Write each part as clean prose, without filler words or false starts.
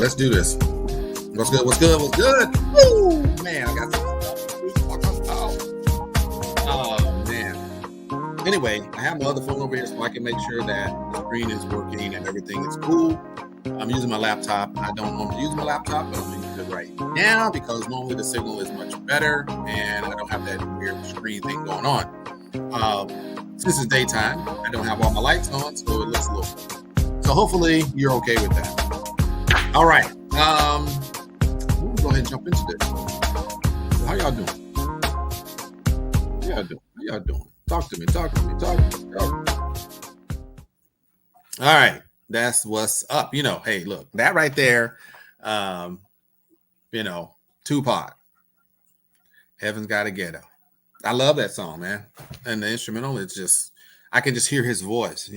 let's do this. What's good? What's good? What's good? Woo! Man, I got oh man. Anyway, I have my other phone over here so I can make sure that the screen is working and everything is cool. I'm using my laptop. I don't normally use my laptop, but I'm going to use it right now because normally the signal is much better and I don't have that weird screen thing going on. Since it's daytime, I don't have all my lights on, so it looks a little. So hopefully you're okay with that. All right. We'll go ahead and jump into this. So how y'all doing? How y'all doing? Talk to me. All right. That's what's up. Hey, look, that right there, Tupac, Heaven's Gotta Ghetto. I love that song, man. And the instrumental, it's just, I can just hear his voice,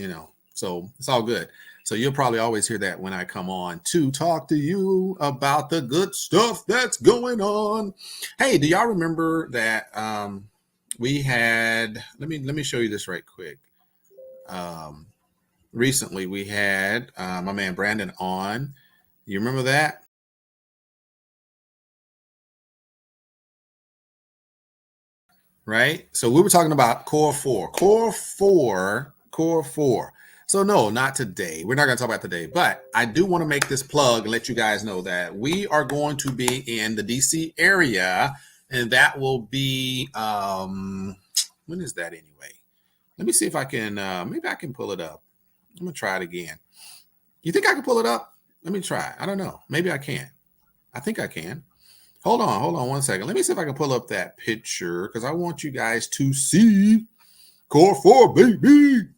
so it's all good. So you'll probably always hear that when I come on to talk to you about the good stuff that's going on. Hey, do y'all remember that we had, let me show you this right quick. Recently we had my man Brandon on. You remember that? Right? So we were talking about Core 4. So no, not today. We're not going to talk about today, but I do want to make this plug and let you guys know that we are going to be in the DC area, and that will be when is that anyway? Let me see if I can maybe I can pull it up. I'm going to try it again. You think I can pull it up? Let me try. I don't know. Maybe I can. I think I can. Hold on 1 second. Let me see if I can pull up that picture because I want you guys to see Core 4, baby.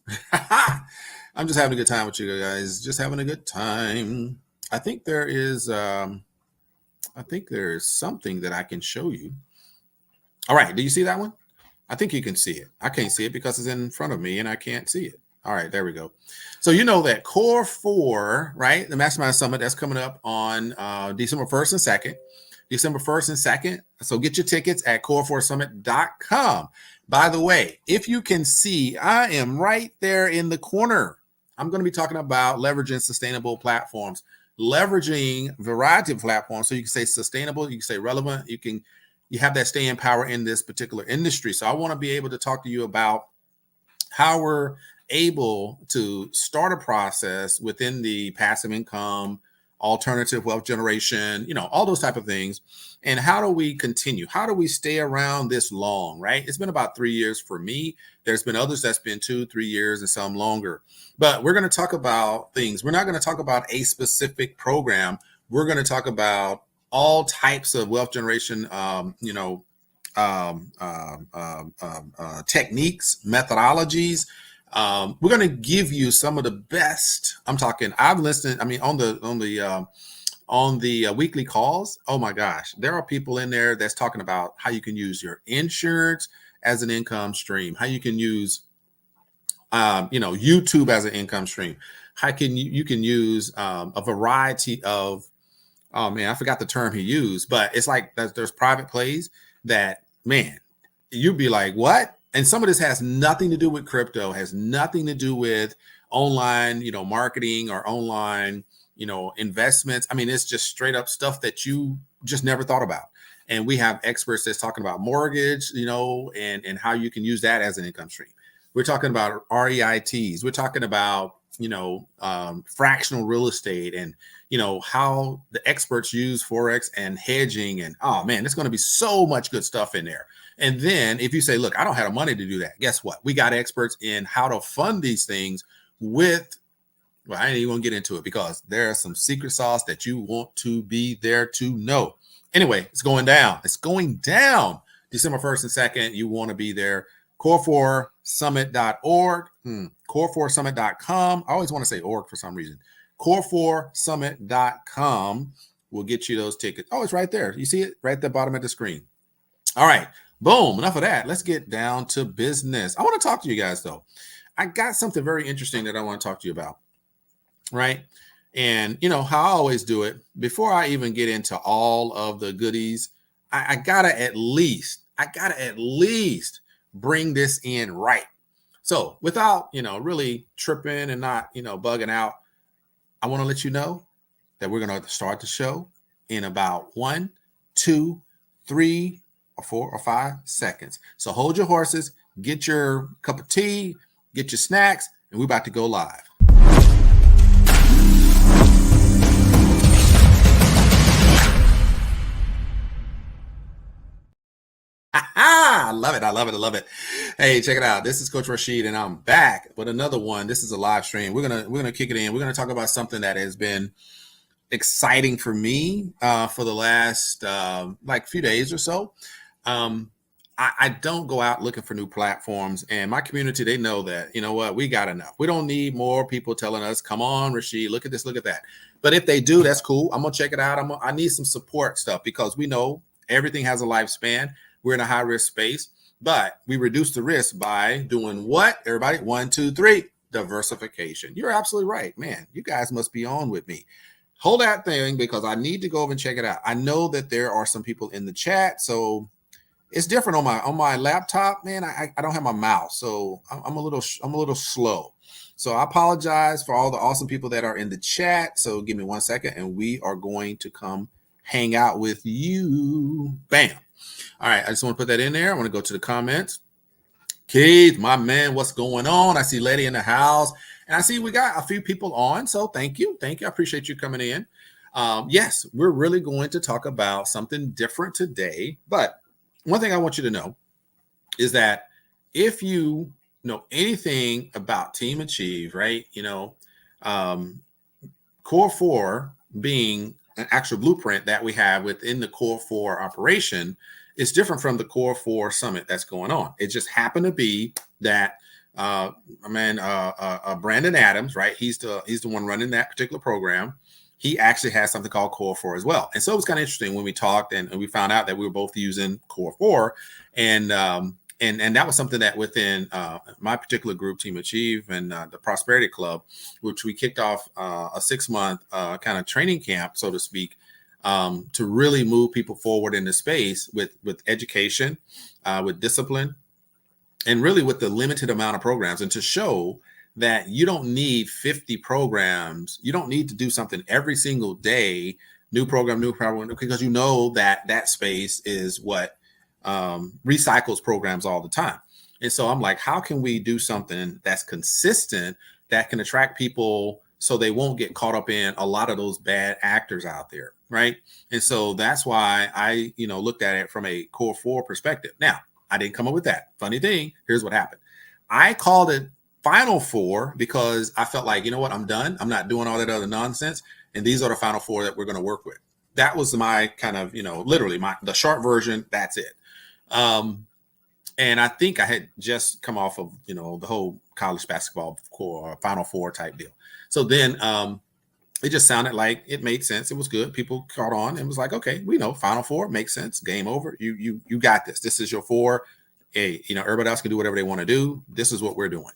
I'm just having a good time with you guys. Just having a good time. I think there is something that I can show you. All right. Do you see that one? I think you can see it. I can't see it because it's in front of me and I can't see it. All right, there we go. So you know that Core 4, right? The Mastermind Summit that's coming up on December 1st and 2nd. December 1st and 2nd. So get your tickets at core4summit.com. By the way, if you can see, I am right there in the corner. I'm going to be talking about leveraging sustainable platforms, leveraging a variety of platforms. So you can say sustainable, you can say relevant, you have that staying power in this particular industry. So I want to be able to talk to you about how we're able to start a process within the passive income, alternative wealth generation, all those type of things. And how do we continue? How do we stay around this long, right? It's been about 3 years for me. There's been others that's been 2-3 years and some longer. But we're going to talk about things. We're not going to talk about a specific program. We're going to talk about all types of wealth generation, techniques, methodologies. We're going to give you some of the best. I've listened. I mean, on the weekly calls. Oh my gosh, there are people in there that's talking about how you can use your insurance as an income stream, how you can use, YouTube as an income stream. How can you can use a variety of. Oh man, I forgot the term he used, but it's like there's private plays that, man, you'd be like, what? And some of this has nothing to do with crypto, has nothing to do with online, marketing or online, investments. I mean, it's just straight up stuff that you just never thought about. And we have experts that's talking about mortgage, and how you can use that as an income stream. We're talking about REITs. We're talking about, fractional real estate and, how the experts use Forex and hedging. And, oh man, there's going to be so much good stuff in there. And then if you say, look, I don't have the money to do that, guess what? We got experts in how to fund these things with, well, I ain't even gonna get into it because there's some secret sauce that you want to be there to know. Anyway, it's going down. December 1st and 2nd. You want to be there. Core4summit.org, core4summit.com. I always want to say org for some reason. Core4summit.com will get you those tickets. Oh, it's right there. You see it right at the bottom of the screen. All right. Boom. Enough of that. Let's get down to business. I want to talk to you guys, though. I got something very interesting that I want to talk to you about. Right. And how I always do it, before I even get into all of the goodies, I gotta at least bring this in right. So without, really tripping and not, bugging out, I want to let you know that we're going to start the show in about 1, 2, 3, or 4 or 5 seconds. So hold your horses, get your cup of tea, get your snacks, and we're about to go live. I love it. I love it. I love it. Hey, check it out. This is Coach Rashid, and I'm back with another one. This is a live stream. We're gonna kick it in. We're gonna talk about something that has been exciting for me for the last like few days or so. I don't go out looking for new platforms, and my community, they know that, you know what, we got enough. We don't need more people telling us, come on, Rashid, look at this, look at that. But if they do, that's cool. I'm gonna check it out. I need some support stuff because we know everything has a lifespan. We're in a high risk space, but we reduce the risk by doing what? Everybody, 1, 2, 3, diversification. You're absolutely right, man. You guys must be on with me. Hold that thing because I need to go over and check it out. I know that there are some people in the chat, so it's different on my laptop, man. I don't have my mouse, so I'm a little slow. So I apologize for all the awesome people that are in the chat. So give me 1 second, and we are going to come hang out with you. Bam. All right, I just want to put that in there. I want to go to the comments. Keith, my man, what's going on? I see Lady in the house, and I see we got a few people on. So thank you. I appreciate you coming in. Yes, we're really going to talk about something different today. But one thing I want you to know is that if you know anything about Team Achieve, right? Core 4 being an actual blueprint that we have within the Core 4 operation is different from the Core 4 Summit that's going on. It just happened to be that Brandon Adams, right? He's the one running that particular program. He actually has something called Core 4 as well. And so it was kind of interesting when we talked and we found out that we were both using Core 4. And that was something that within my particular group, Team Achieve, and the Prosperity Club, which we kicked off a 6-month kind of training camp, so to speak, to really move people forward in the space with education, with discipline, and really with the limited amount of programs, and to show that you don't need 50 programs. You don't need to do something every single day, new program, because you know that space is what recycles programs all the time. And so I'm like, how can we do something that's consistent, that can attract people so they won't get caught up in a lot of those bad actors out there, right? And so that's why I, looked at it from a Core 4 perspective. Now, I didn't come up with that. Funny thing, here's what happened. I called it Final 4 because I felt like, you know what, I'm done. I'm not doing all that other nonsense. And these are the Final 4 that we're going to work with. That was my kind of, literally the short version. That's it. And I think I had just come off of, the whole college basketball core Final 4 type deal. So then it just sounded like it made sense. It was good. People caught on and was like, okay, we know Final 4 makes sense. Game over. You got this. This is your 4. Hey, everybody else can do whatever they want to do. This is what we're doing.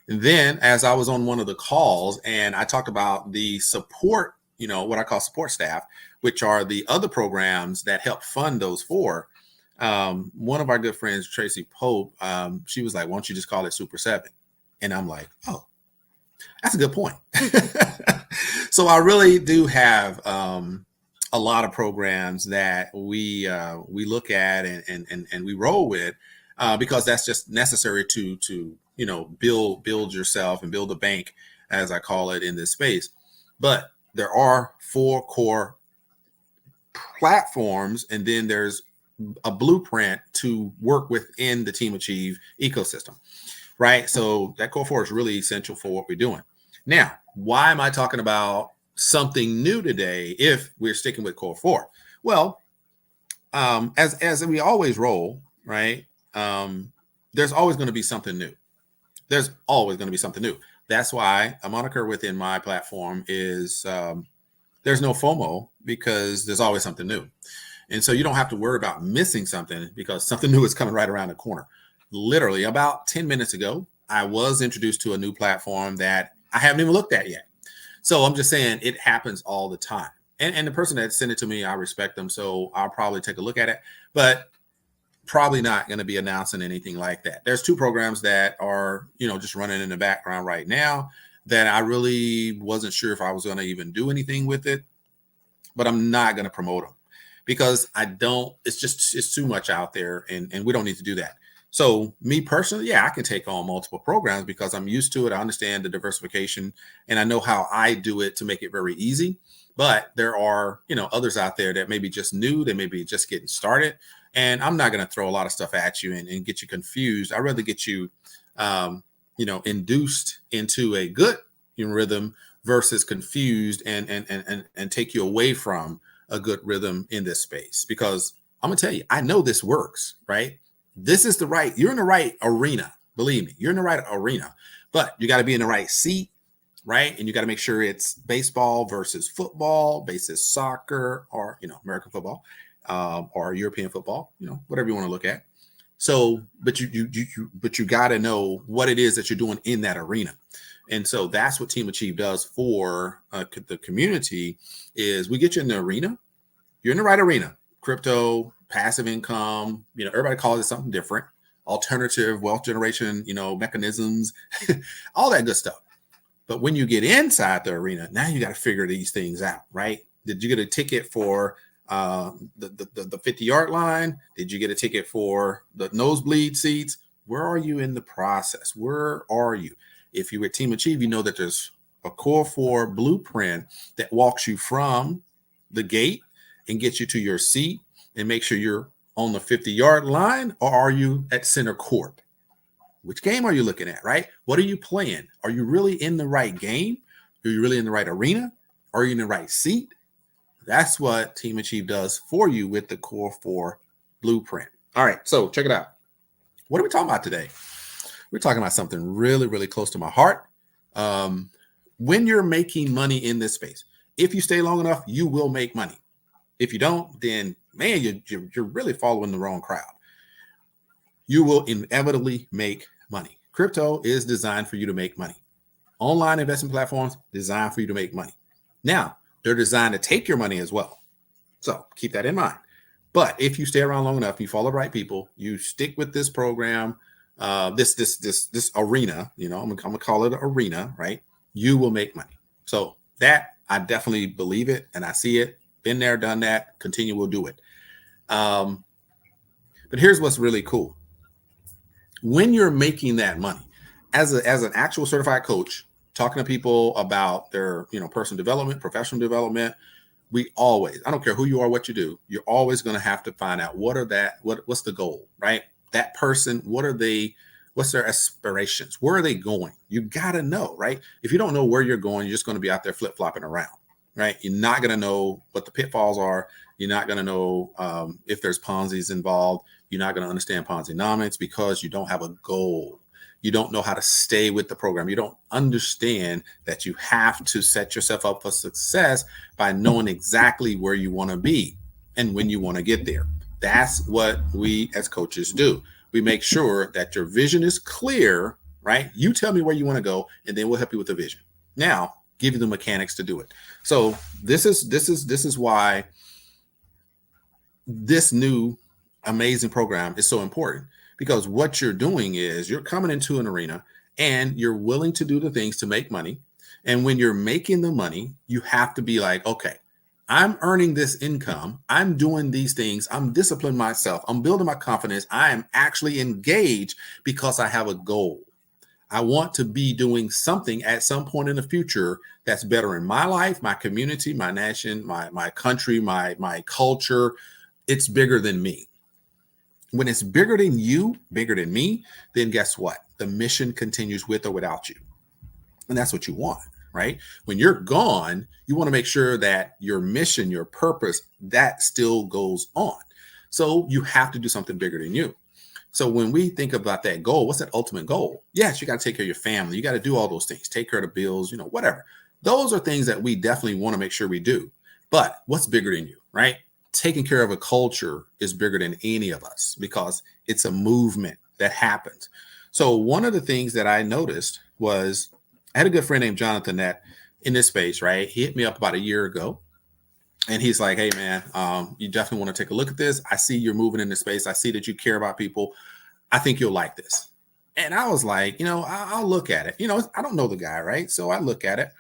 And then as I was on one of the calls and I talked about the support, what I call support staff, which are the other programs that help fund those 4. One of our good friends, Tracy Pope, she was like, why don't you just call it Super 7? And I'm like, oh, that's a good point. So I really do have a lot of programs that we look at and we roll with because that's just necessary to build yourself and build a bank, as I call it, in this space. But there are 4 core platforms, and then there's a blueprint to work within the Team Achieve ecosystem, right? So that Core 4 is really essential for what we're doing. Now, why am I talking about something new today if we're sticking with Core 4? Well, as we always roll, right? There's always going to be something new. There's always going to be something new. That's why a moniker within my platform is there's no FOMO, because there's always something new. And so you don't have to worry about missing something because something new is coming right around the corner. Literally about 10 minutes ago, I was introduced to a new platform that I haven't even looked at yet. So I'm just saying it happens all the time. And the person that sent it to me, I respect them. So I'll probably take a look at it, but probably not going to be announcing anything like that. There's 2 programs that are, just running in the background right now that I really wasn't sure if I was going to even do anything with it. but I'm not going to promote them because it's too much out there, and we don't need to do that. So me personally, yeah, I can take on multiple programs because I'm used to it. I understand the diversification and I know how I do it to make it very easy. But there are, others out there that may be just new, they may be just getting started. And I'm not going to throw a lot of stuff at you and get you confused. I'd rather get you, induced into a good rhythm versus confused and take you away from a good rhythm in this space. Because I'm going to tell you, I know this works, right? You're in the right arena. Believe me, you're in the right arena, but you got to be in the right seat, right? And you got to make sure it's baseball versus football, versus soccer, or, American football, or European football, whatever you want to look at. So, but you got to know what it is that you're doing in that arena. And so that's what Team Achieve does for the community is we get you in the arena. You're in the right arena, crypto, passive income, everybody calls it something different, alternative wealth generation, mechanisms, all that good stuff. But when you get inside the arena, now you got to figure these things out, right? Did you get a ticket for the 50-yard line? Did you get a ticket for the nosebleed seats? Where are you in the process? Where are you? If you're with Team Achieve, you know that there's a Core 4 blueprint that walks you from the gate and gets you to your seat and make sure you're on the 50-yard line, or are you at center court? Which game are you looking at, right? What are you playing? Are you really in the right game? Are you really in the right arena? Are you in the right seat? That's what Team Achieve does for you with the Core 4 blueprint. All right, so check it out. What are we talking about today? We're talking about something really, really close to my heart. When you're making money in this space, if you stay long enough, you will make money. If you don't, then man, you're really following the wrong crowd. You will inevitably make money. Crypto is designed for you to make money. Online investment platforms designed for you to make money. Now, they're designed to take your money as well. So keep that in mind. But if you stay around long enough, you follow the right people, you stick with this program, this arena, I'm gonna call it an arena, right? You will make money. So that I definitely believe it, and I see it. Been there, done that. Continue, we'll do it. But here's what's really cool. When you're making that money, as an actual certified coach, talking to people about their personal development, professional development, I don't care who you are, what you do, you're always going to have to find out what's the goal, right? That person, what's their aspirations? Where are they going? You got to know, right? If you don't know where you're going, you're just going to be out there flip-flopping around, right? You're not going to know what the pitfalls are. You're not going to know if there's Ponzi's involved. You're not going to understand Ponzi-nomics because you don't have a goal. You don't know how to stay with the program. You don't understand that you have to set yourself up for success by knowing exactly where you want to be and when you want to get there. That's what we as coaches do. We make sure that your vision is clear, right? You tell me where you want to go, and then we'll help you with the vision. Now, give you the mechanics to do it. So this is why this new amazing program is so important, because what you're doing is you're coming into an arena and you're willing to do the things to make money. And when you're making the money, you have to be like, okay, I'm earning this income. I'm doing these things. I'm disciplining myself. I'm building my confidence. I am actually engaged because I have a goal. I want to be doing something at some point in the future that's better in my life, my community, my nation, my country, my culture. It's bigger than me. When it's bigger than you, bigger than me, then guess what? The mission continues with or without you. And that's what you want, right? When you're gone, you want to make sure that your mission, your purpose, that still goes on. So you have to do something bigger than you. So when we think about that goal, what's that ultimate goal? Yes, you got to take care of your family. You got to do all those things, take care of the bills, whatever. Those are things that we definitely want to make sure we do. But what's bigger than you, right? Taking care of a culture is bigger than any of us because it's a movement that happens. So one of the things that I noticed was I had a good friend named Jonathan that in this space, right? He hit me up about a year ago and he's like, hey man, you definitely want to take a look at this. I see you're moving in this space. I see that you care about people. I think you'll like this. And I was like, I'll look at it. I don't know the guy, right? So I look at it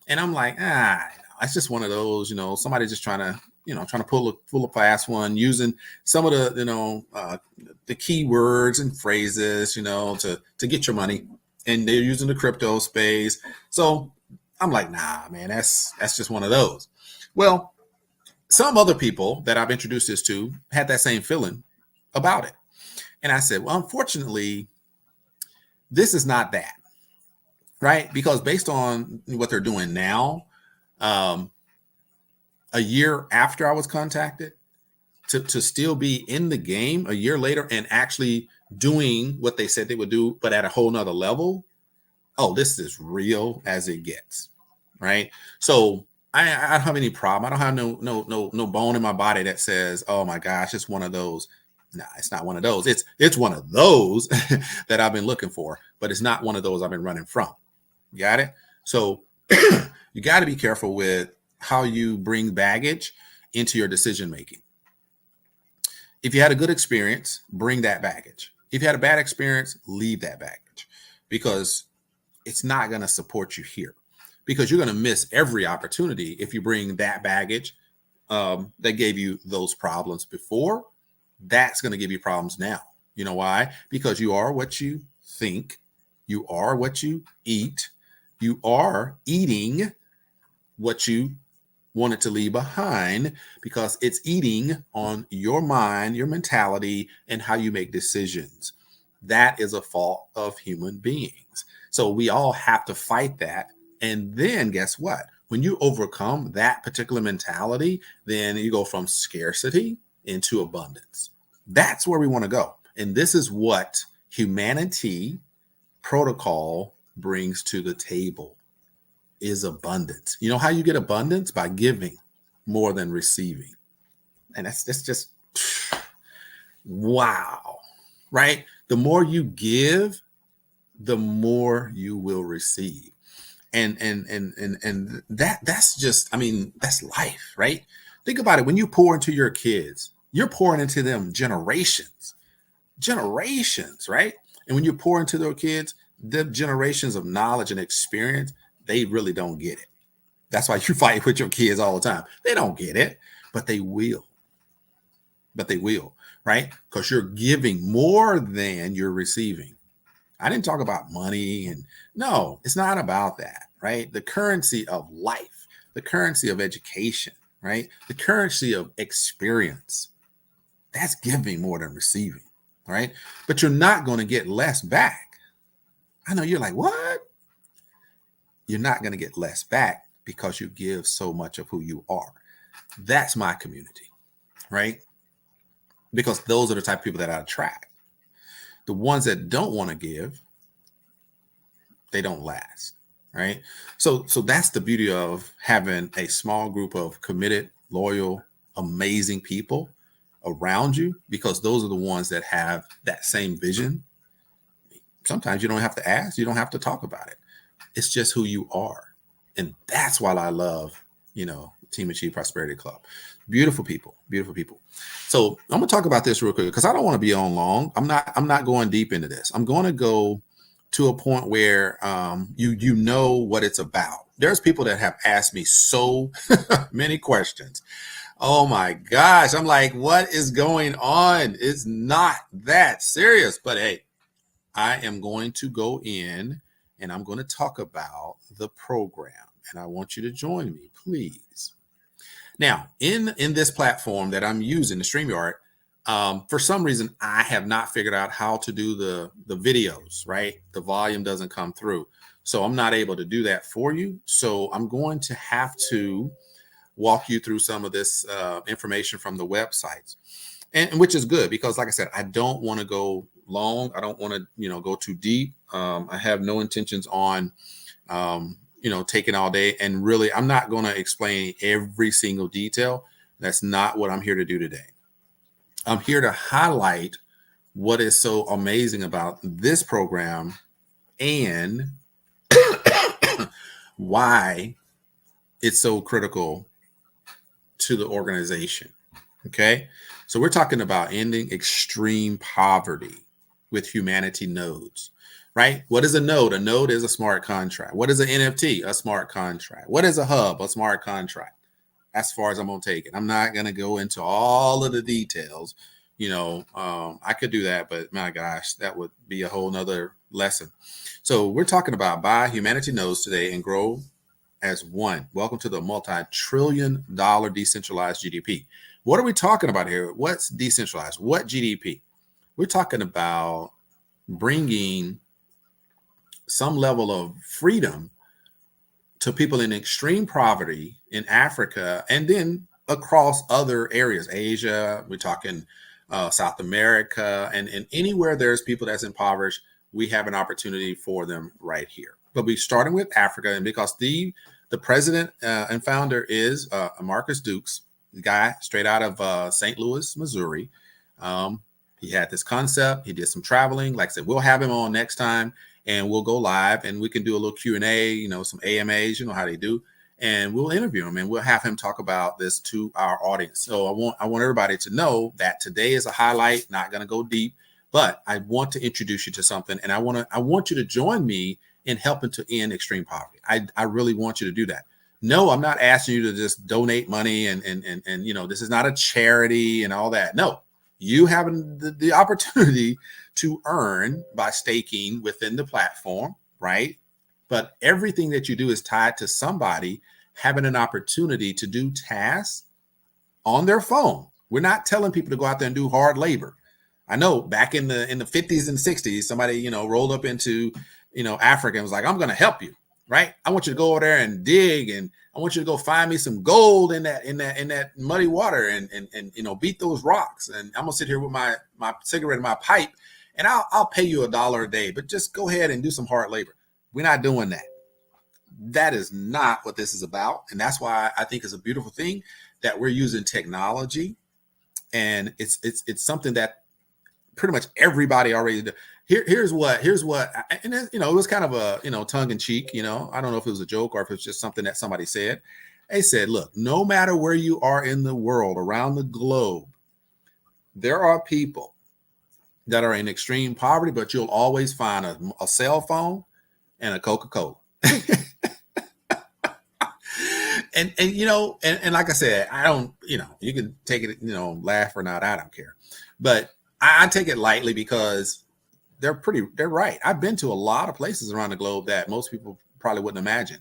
and I'm like, it's just one of those, somebody just trying to, pull a fast one using some of the, the keywords and phrases, to get your money, and they're using the crypto space. So I'm like, nah, man, that's just one of those. Well, some other people that I've introduced this to had that same feeling about it. And I said, well, unfortunately, this is not that, right? Because based on what they're doing now, a year after I was contacted, to still be in the game a year later and actually doing what they said they would do, but at a whole nother level. Oh, this is real as it gets, right? So I don't have any problem. I don't have no bone in my body that says, oh my gosh, it's one of those. No, it's not one of those. It's one of those that I've been looking for, but it's not one of those I've been running from. You got it? So you got to be careful with how you bring baggage into your decision making. If you had a good experience, bring that baggage. If you had a bad experience, leave that baggage, because it's not going to support you here, because you're going to miss every opportunity if you bring that baggage that gave you those problems before. That's going to give you problems now. You know why? Because you are what you think. You are what you eat. You are eating what you wanted to leave behind, because it's eating on your mind, your mentality, and how you make decisions. That is a fault of human beings. So we all have to fight that. And then guess what? When you overcome that particular mentality, then you go from scarcity into abundance. That's where we want to go. And this is what Humanity Protocol brings to the table, is abundance. You know how you get abundance? By giving more than receiving. And that's just wow, right? The more you give, the more you will receive. And that's just, I mean, that's life, right? Think about it. When you pour into your kids, you're pouring into them generations, right? And when you pour into their kids, the generations of knowledge and experience, they really don't get it. That's why you fight with your kids all the time. They don't get it, but they will. Right? Because you're giving more than you're receiving. I didn't talk about money, and no, it's not about that, right? The currency of life, the currency of education, right? The currency of experience. That's giving more than receiving, right? But you're not going to get less back. I know you're like, what? You're not going to get less back because you give so much of who you are. That's my community, right? Because those are the type of people that I attract. The ones that don't want to give, they don't last, right? So that's the beauty of having a small group of committed, loyal, amazing people around you, because those are the ones that have that same vision. Sometimes you don't have to ask, you don't have to talk about it. It's just who you are. And that's why I love, Team Achieve Prosperity Club. Beautiful people. So I'm gonna talk about this real quick, because I don't want to be on long. I'm not going deep into this. I'm going to go to a point where you know what it's about. There's people that have asked me so many questions. Oh my gosh. I'm like, what is going on? It's not that serious. But hey, I am going to go in and I'm going to talk about the program. And I want you to join me, please. Now, in this platform that I'm using, the StreamYard, for some reason, I have not figured out how to do the videos, right? The volume doesn't come through. So I'm not able to do that for you. So I'm going to have to walk you through some of this information from the websites, and which is good, because like I said, I don't want to go long. I don't want to, go too deep. I have no intentions on, taking all day. And really, I'm not going to explain every single detail. That's not what I'm here to do today. I'm here to highlight what is so amazing about this program and why it's so critical to the organization. Okay. So we're talking about ending extreme poverty with Humanity Nodes, right? What is a node? A node is a smart contract. What is an NFT? A smart contract. What is a hub? A smart contract. As far as I'm going to take it, I'm not going to go into all of the details. I could do that, but my gosh, that would be a whole nother lesson. So we're talking about buy humanity knows today and grow as one. Welcome to the multi-trillion-dollar decentralized GDP. What are we talking about here? What's decentralized? What GDP? We're talking about bringing some level of freedom to people in extreme poverty in Africa and then across other areas, Asia, we're talking South America, and anywhere there's people that's impoverished, we have an opportunity for them right here. But we're starting with Africa, and because the president and founder is Marcus Dukes, the guy straight out of St. Louis, Missouri. He had this concept. He did some traveling. Like I said, we'll have him on next time, and we'll go live, and we can do a little Q&A, some AMAs, how they do, and we'll interview him, and we'll have him talk about this to our audience. So I want everybody to know that today is a highlight, not going to go deep, but I want to introduce you to something, and I want you to join me in helping to end extreme poverty. I really want you to do that. No, I'm not asking you to just donate money and this is not a charity and all that. No, you have the opportunity to earn by staking within the platform, right? But everything that you do is tied to somebody having an opportunity to do tasks on their phone. We're not telling people to go out there and do hard labor. I know back in the 50s and 60s, somebody, rolled up into, Africa and was like, I'm going to help you, right? I want you to go over there and dig, and I want you to go find me some gold in that muddy water and beat those rocks. And I'm gonna sit here with my cigarette and my pipe, and I'll pay you $1 a day, but just go ahead and do some hard labor. We're not doing that. That is not what this is about. And that's why I think it's a beautiful thing that we're using technology, and it's something that pretty much everybody already does. Here's what, and it was kind of a, tongue in cheek, I don't know if it was a joke or if it's just something that somebody said. They said, look, no matter where you are in the world, around the globe, there are people that are in extreme poverty, but you'll always find a cell phone and a Coca-Cola. and like I said, I don't, you can take it, laugh or not, I don't care. But I take it lightly because they're right. I've been to a lot of places around the globe that most people probably wouldn't imagine.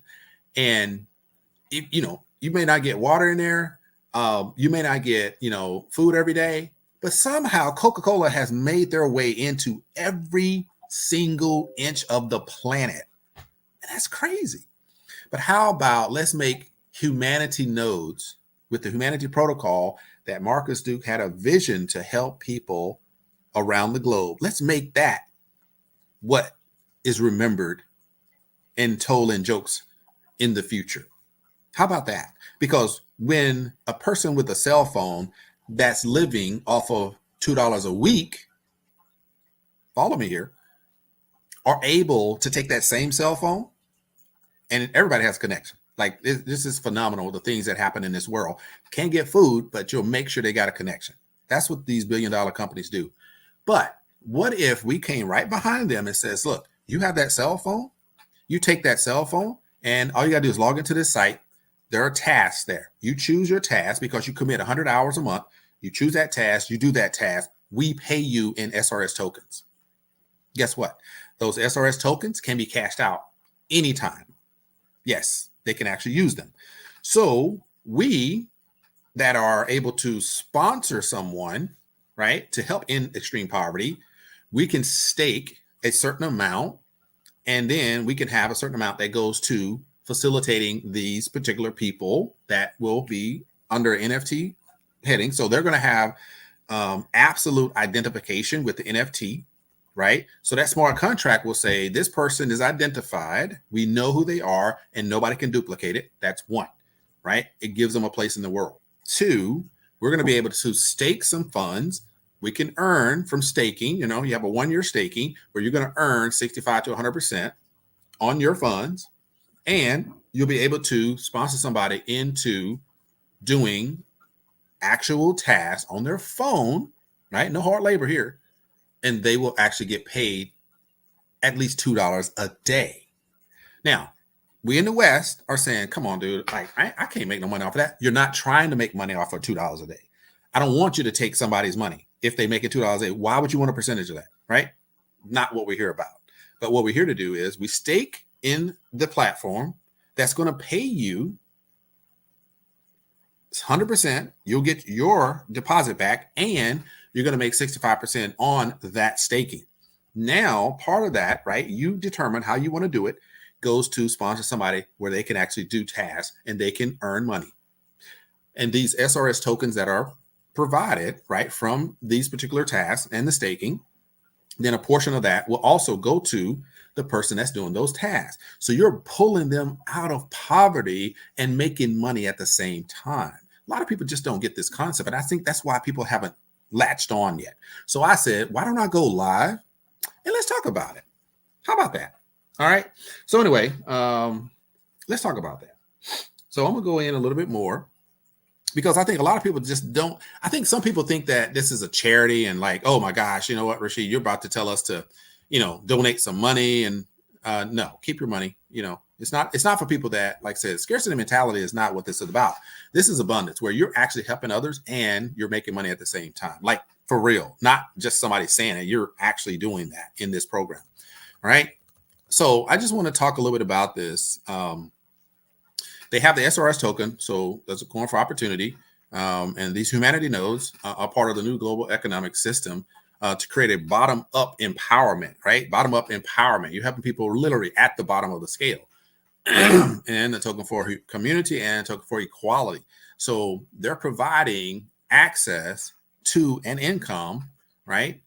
And, you may not get water in there. You may not get, food every day, but somehow Coca-Cola has made their way into every single inch of the planet. And that's crazy. But how about let's make humanity nodes with the humanity protocol that Marcus Duke had a vision to help people around the globe. Let's make that what is remembered and told in jokes in the future. How about that? Because when a person with a cell phone that's living off of $2 a week, follow me here, are able to take that same cell phone, and everybody has connection. Like this is phenomenal, the things that happen in this world. Can't get food, but you'll make sure they got a connection. That's what these billion-dollar companies do. But what if we came right behind them and says, look, you have that cell phone, you take that cell phone, and all you got to do is log into this site. There are tasks there. You choose your task because you commit 100 hours a month. You choose that task, you do that task. We pay you in SRS tokens. Guess what? Those SRS tokens can be cashed out anytime. Yes, they can actually use them. So we that are able to sponsor someone, right, to help in extreme poverty, we can stake a certain amount, and then we can have a certain amount that goes to facilitating these particular people that will be under NFT heading. So they're going to have absolute identification with the NFT, right? So that smart contract will say this person is identified, we know who they are, and nobody can duplicate it. That's one, right? It gives them a place in the world. Two, we're going to be able to stake some funds. We can earn from staking. You have a 1-year staking where you're going to earn 65 to 100% on your funds, and you'll be able to sponsor somebody into doing actual tasks on their phone, right? No hard labor here. And they will actually get paid at least $2 a day. Now, we in the West are saying, come on, dude, like I can't make no money off of that. You're not trying to make money off of $2 a day. I don't want you to take somebody's money. If they make it $2 a day, why would you want a percentage of that? Right? Not what we're here about. But what we're here to do is we stake in the platform that's going to pay you 100%. You'll get your deposit back and you're going to make 65% on that staking. Now, part of that, right, you determine how you want to do it, goes to sponsor somebody where they can actually do tasks and they can earn money. And these SRS tokens that are provided, right, from these particular tasks and the staking, then a portion of that will also go to the person that's doing those tasks. So you're pulling them out of poverty and making money at the same time. A lot of people just don't get this concept. And I think that's why people haven't latched on yet. So I said, why don't I go live and let's talk about it? How about that? All right. So anyway, let's talk about that. So I'm going to go in a little bit more because I think a lot of people just don't. I think some people think that this is a charity and like, oh my gosh, you know what, Rashid, you're about to tell us to, donate some money. And no, keep your money. It's not for people that, like I said, scarcity mentality is not what this is about. This is abundance where you're actually helping others and you're making money at the same time. Like for real, not just somebody saying it. You're actually doing that in this program. All right. So I just want to talk a little bit about this. They have the SRS token. So there's a coin for opportunity. And these humanity nodes are part of the new global economic system to create a bottom-up empowerment, right? Bottom-up empowerment. You're helping people literally at the bottom of the scale. And the token for community and a token for equality. So they're providing access to an income, right,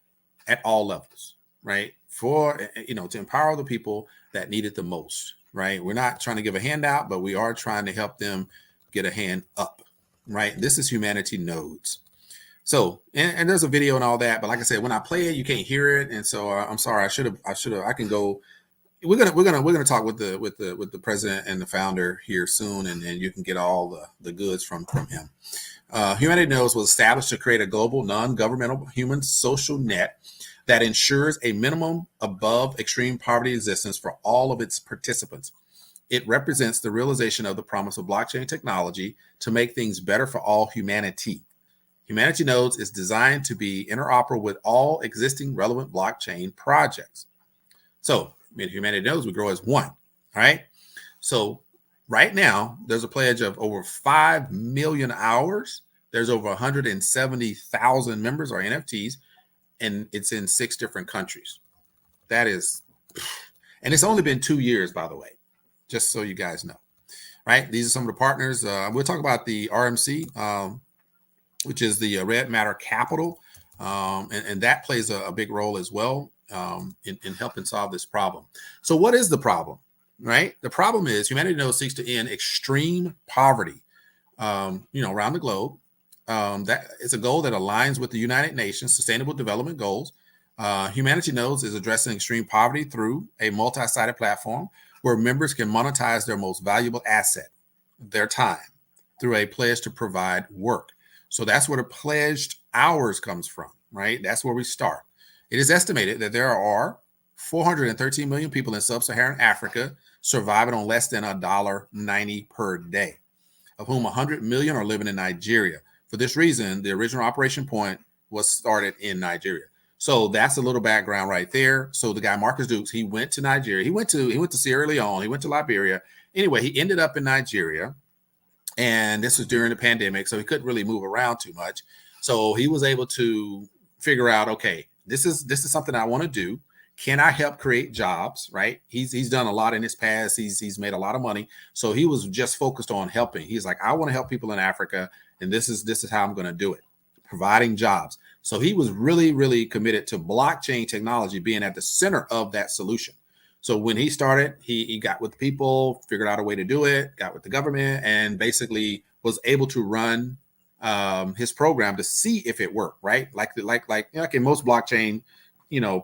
at all levels, right, for, to empower the people that need it the most, right? We're not trying to give a handout, but we are trying to help them get a hand up, right? This is humanity nodes. So, and there's a video and all that, but like I said, when I play it, you can't hear it. And so I'm sorry, I can go. We're gonna talk with the president and the founder here soon, and you can get all the goods from him. Humanity Nodes was established to create a global, non-governmental human social net that ensures a minimum above extreme poverty existence for all of its participants. It represents the realization of the promise of blockchain technology to make things better for all humanity. Humanity Nodes is designed to be interoperable with all existing relevant blockchain projects. So, Humanity Nodes would grow as one. All right. So right now, there's a pledge of over 5 million hours. There's over 170,000 members or NFTs, and it's in 6 different countries. That is, and it's only been 2 years, by the way, just so you guys know. Right. These are some of the partners. We'll talk about the RMC, which is the Red Matter Capital. And that plays a big role as well. In helping solve this problem. So what is the problem, right? The problem is Humanity Nodes seeks to end extreme poverty, around the globe. That is a goal that aligns with the United Nations Sustainable Development Goals. Humanity Nodes is addressing extreme poverty through a multi-sided platform where members can monetize their most valuable asset, their time, through a pledge to provide work. So that's where the pledged hours comes from, right? That's where we start. It is estimated that there are 413 million people in sub-Saharan Africa surviving on less than $1.90 per day, of whom 100 million are living in Nigeria. For this reason, the original operation point was started in Nigeria. So that's a little background right there. So the guy Marcus Dukes, he went to Nigeria. He went to Sierra Leone. He went to Liberia. Anyway, he ended up in Nigeria, and this was during the pandemic, so he couldn't really move around too much. So he was able to figure out, okay, this is something I want to do. Can I help create jobs? Right? He's done a lot in his past. He's made a lot of money. So he was just focused on helping. He's like, I want to help people in Africa, and this is how I'm going to do it, providing jobs. So he was really, really committed to blockchain technology being at the center of that solution. So when he started, he got with people, figured out a way to do it, got with the government, and basically was able to run his program to see if it worked, right? Like in most blockchain,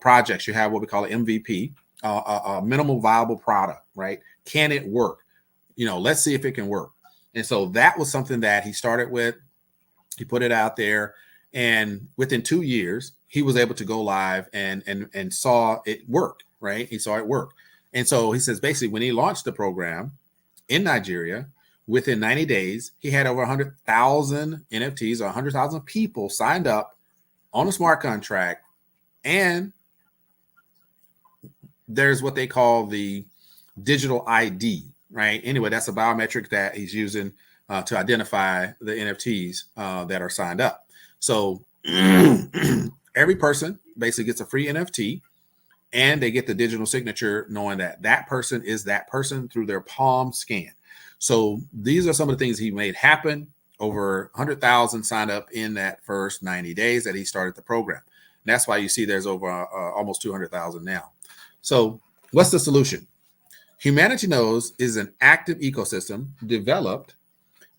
projects, you have what we call an MVP, a minimal viable product, right? Can it work? Let's see if it can work. And so that was something that he started with. He put it out there, and within 2 years, he was able to go live and saw it work, right? He saw it work. And so he says basically when he launched the program in Nigeria, within 90 days, he had over 100,000 NFTs or 100,000 people signed up on a smart contract. And there's what they call the digital ID, right? Anyway, that's a biometric that he's using to identify the NFTs that are signed up. So every person basically gets a free NFT, and they get the digital signature knowing that that person is that person through their palm scan. So these are some of the things he made happen. Over 100,000 signed up in that first 90 days that he started the program. And that's why you see there's over almost 200,000 now. So what's the solution? Humanity Nodes is an active ecosystem developed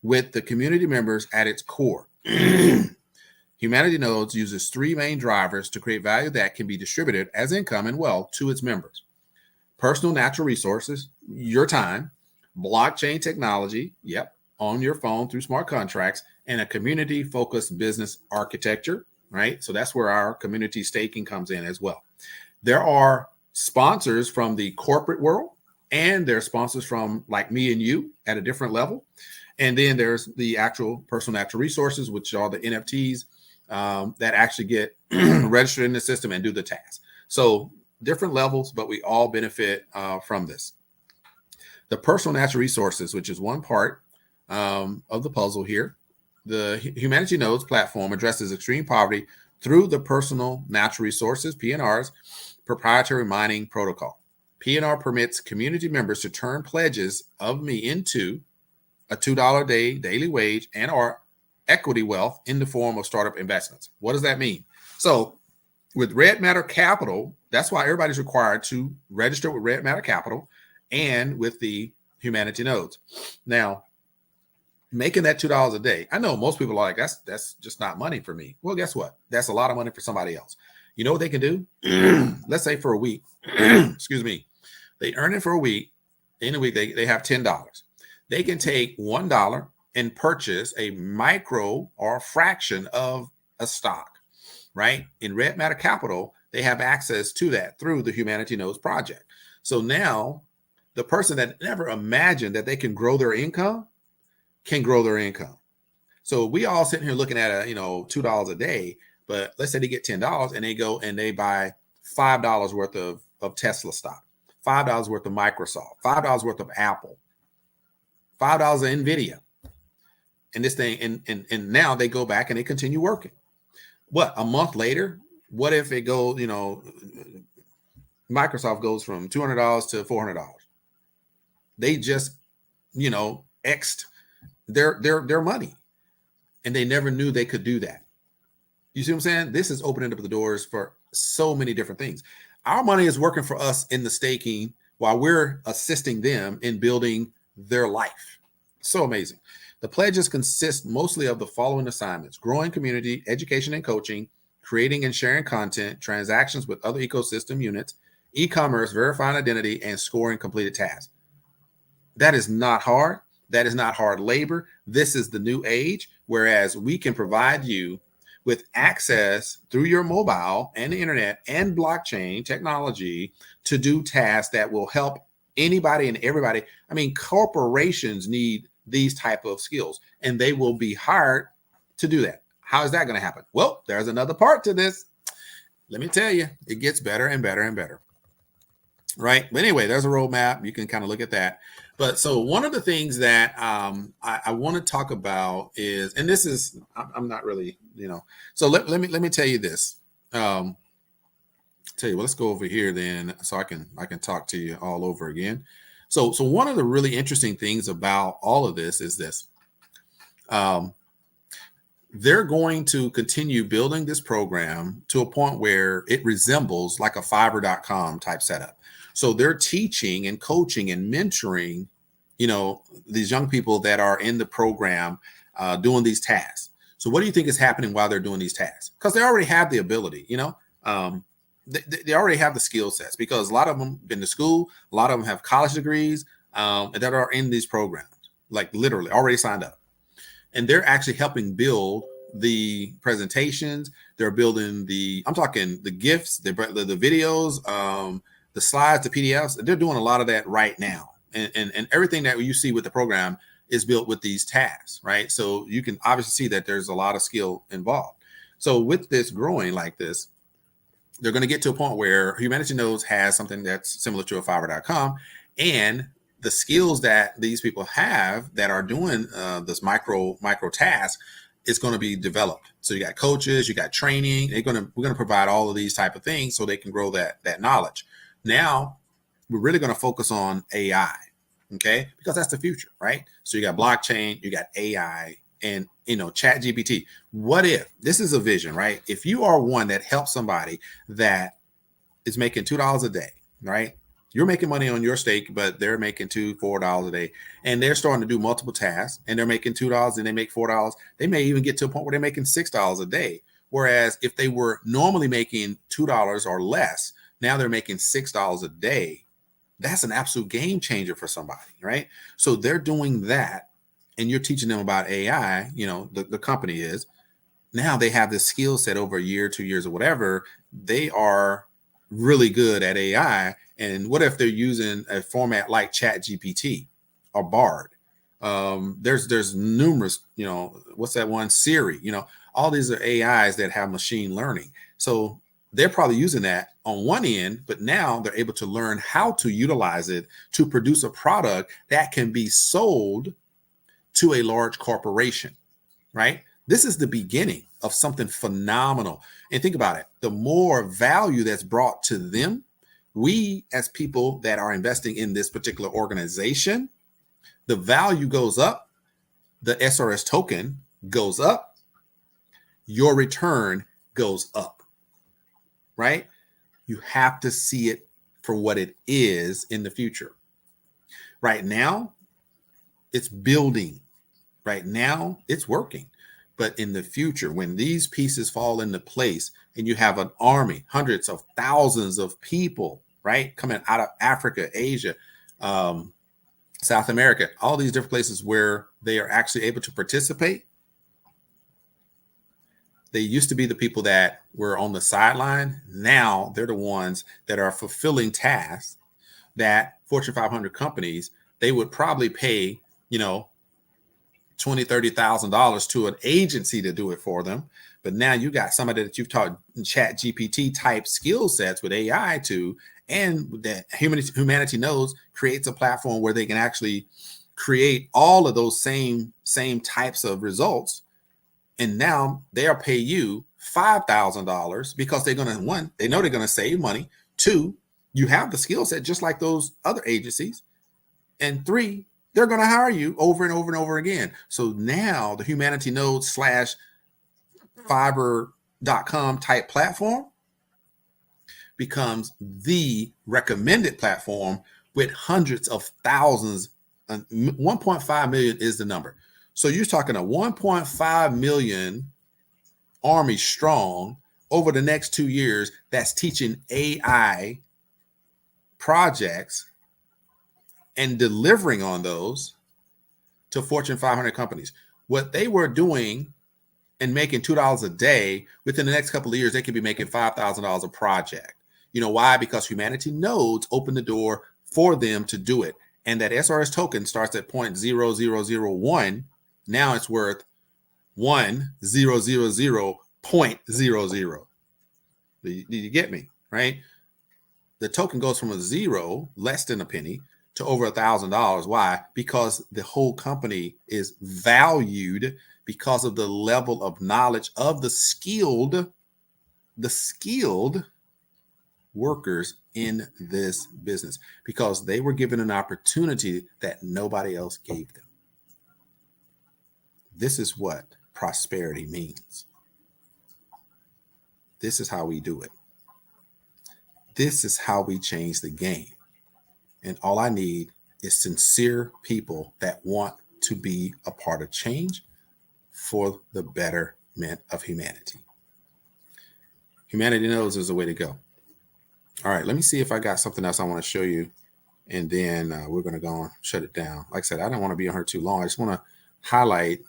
with the community members at its core. Humanity Nodes uses three main drivers to create value that can be distributed as income and wealth to its members: personal natural resources, your time; blockchain technology, on your phone through smart contracts; and a community-focused business architecture, right? So that's where our community staking comes in as well. There are sponsors from the corporate world, and there are sponsors from like me and you at a different level. And then there's the actual personal natural resources, which are the NFTs that actually get registered in the system and do the task. So different levels, but we all benefit from this. The personal natural resources, which is one part of the puzzle here. The Humanity Nodes platform addresses extreme poverty through the personal natural resources, PNRs, proprietary mining protocol. PNR permits community members to turn pledges of me into a $2 a day daily wage and or equity wealth in the form of startup investments. What does that mean? So with Red Matter Capital, that's why everybody's required to register with Red Matter Capital and with the Humanity Nodes. Now, making that $2 a day, I know most people are like, that's just not money for me. Well, guess what? That's a lot of money for somebody else. You know what they can do? Let's say for a week, excuse me, they earn it for a week. In a week, they have $10. They can take $1 and purchase a micro or a fraction of a stock, right? In Red Matter Capital, they have access to that through the Humanity Nodes project. So now the person that never imagined that they can grow their income can grow their income. So we all sitting here looking at $2 a day, but let's say they get $10 and they go and they buy $5 worth of Tesla stock, $5 worth of Microsoft, $5 worth of Apple, $5 of Nvidia. And this thing, and now they go back and they continue working. What, a month later, what if it goes, Microsoft goes from $200 to $400? They just, X'd their money, and they never knew they could do that. You see what I'm saying? This is opening up the doors for so many different things. Our money is working for us in the staking while we're assisting them in building their life. So amazing. The pledges consist mostly of the following assignments: growing community, education and coaching, creating and sharing content, transactions with other ecosystem units, e-commerce, verifying identity, and scoring completed tasks. That is not hard. That is not hard labor. This is the new age, whereas we can provide you with access through your mobile and the internet and blockchain technology to do tasks that will help anybody and everybody. I mean, corporations need these type of skills, and they will be hired to do that. How is that going to happen? Well, there's another part to this. Let me tell you, it gets better and better and better. Right. But anyway, there's a roadmap. You can kind of look at that. But so one of the things that I want to talk about is, and this is, I'm not really, so let me tell you this. Well, let's go over here then, so I can talk to you all over again. So one of the really interesting things about all of this is this. They're going to continue building this program to a point where it resembles like a Fiverr.com type setup. So they're teaching and coaching and mentoring, these young people that are in the program doing these tasks. So what do you think is happening while they're doing these tasks? Because they already have the ability, they already have the skill sets, because a lot of them been to school, a lot of them have college degrees that are in these programs, like literally already signed up. And they're actually helping build the presentations. They're building I'm talking the GIFs, the videos, the slides, the PDFs. They're doing a lot of that right now. And everything that you see with the program is built with these tasks, right? So you can obviously see that there's a lot of skill involved. So with this growing like this, they're going to get to a point where Humanity Knows has something that's similar to a Fiverr.com, and the skills that these people have that are doing this micro task is going to be developed. So you got coaches, you got training. We're going to provide all of these type of things so they can grow that knowledge. Now we're really going to focus on AI, okay? Because that's the future, right? So you got blockchain, you got AI, and Chat GPT. What if this is a vision, right? If you are one that helps somebody that is making $2 a day, right? You're making money on your stake, but they're making $4 a day, and they're starting to do multiple tasks, and they're making $2 and they make $4. They may even get to a point where they're making $6 a day. Whereas if they were normally making $2 or less, now they're making $6 a day. That's an absolute game changer for somebody, right? So they're doing that, and you're teaching them about AI, the company is. Now they have this skill set over a year, 2 years, or whatever. They are really good at AI. And what if they're using a format like Chat GPT or Bard? There's numerous, what's that one? Siri, all these are AIs that have machine learning. So they're probably using that on one end, but now they're able to learn how to utilize it to produce a product that can be sold to a large corporation, right? This is the beginning of something phenomenal. And think about it. The more value that's brought to them, we as people that are investing in this particular organization, the value goes up, the SRS token goes up, your return goes up, right? You have to see it for what it is in the future. Right now, it's building. Right now, it's working. But in the future, when these pieces fall into place and you have an army, hundreds of thousands of people, right, coming out of Africa, Asia, South America, all these different places where they are actually able to participate. They used to be the people that were on the sideline. Now they're the ones that are fulfilling tasks that Fortune 500 companies, they would probably pay, $20,000, $30,000 to an agency to do it for them. But now you got somebody that you've taught Chat GPT type skill sets with AI to, and that Humanity Knows creates a platform where they can actually create all of those same types of results. And now they'll pay you $5,000 because they're going to, one, they know they're going to save money. Two, you have the skill set just like those other agencies. And three, they're going to hire you over and over and over again. So now the Humanity Knows / Fiverr.com type platform becomes the recommended platform with hundreds of thousands. 1.5 million is the number. So you're talking a 1.5 million army strong over the next 2 years that's teaching AI projects and delivering on those to Fortune 500 companies. What they were doing and making $2 a day, within the next couple of years, they could be making $5,000 a project. You know why? Because Humanity Knows open the door for them to do it. And that SRS token starts at 0.0001. Now it's worth 1,000.00. Did you get me? Right? The token goes from a zero, less than a penny, to over $1,000. Why? Because the whole company is valued because of the level of knowledge of the skilled workers in this business, because they were given an opportunity that nobody else gave them. This is what prosperity means. This is how we do it. This is how we change the game. And all I need is sincere people that want to be a part of change for the betterment of humanity. Humanity Knows is the way to go. All right, let me see if I got something else I want to show you, and then we're going to go and shut it down. Like I said, I don't want to be on her too long. I just want to highlight,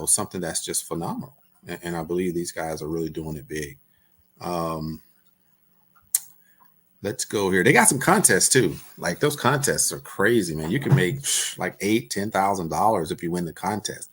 something that's just phenomenal. and I believe these guys are really doing it big. Let's go here. They got some contests too. Like those contests are crazy, man. You can make like $8,000-$10,000 if you win the contest.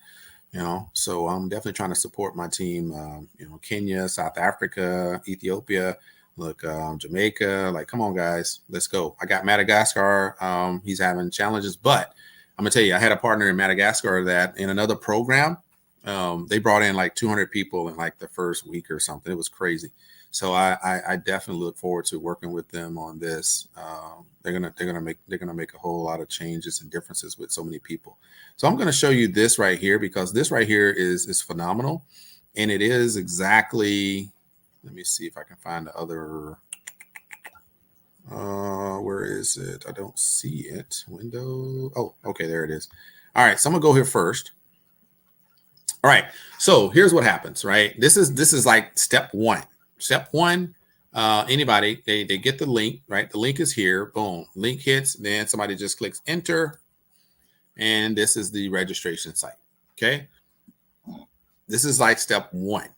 So I'm definitely trying to support my team. Kenya, South Africa, Ethiopia, look, Jamaica. Like, come on, guys, let's go. I got Madagascar. He's having challenges, but I'm gonna tell you, I had a partner in Madagascar that in another program, they brought in like 200 people in like the first week or something. It was crazy. So I definitely look forward to working with them on this. They're gonna make a whole lot of changes and differences with so many people. So I'm gonna show you this right here because this right here is phenomenal, and it is exactly. Let me see if I can find the other. Where is it? I don't see it. Window. Oh, okay, there it is. All right, so I'm gonna go here first. All right, so here's what happens. Right, this is like step one. Step one, anybody, they get the link, right? The link is here, boom, link hits, then somebody just clicks enter, and this is the registration site, okay? This is like step one.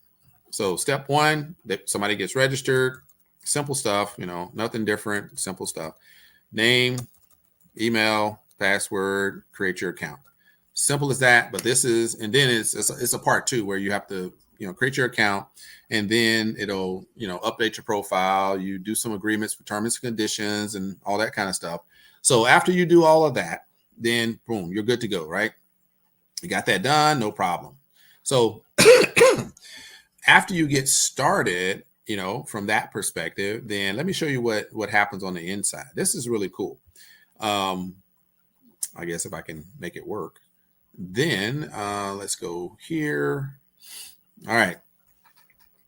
So step one, that somebody gets registered, simple stuff, nothing different, simple stuff. Name, email, password, create your account. Simple as that, but this is, and then it's a part two where you have to create your account, and then it'll update your profile. You do some agreements for terms and conditions and all that kind of stuff. So after you do all of that, then boom, you're good to go, right? You got that done, no problem. So after you get started, from that perspective, then let me show you what happens on the inside. This is really cool. I guess if I can make it work, then let's go here. All right.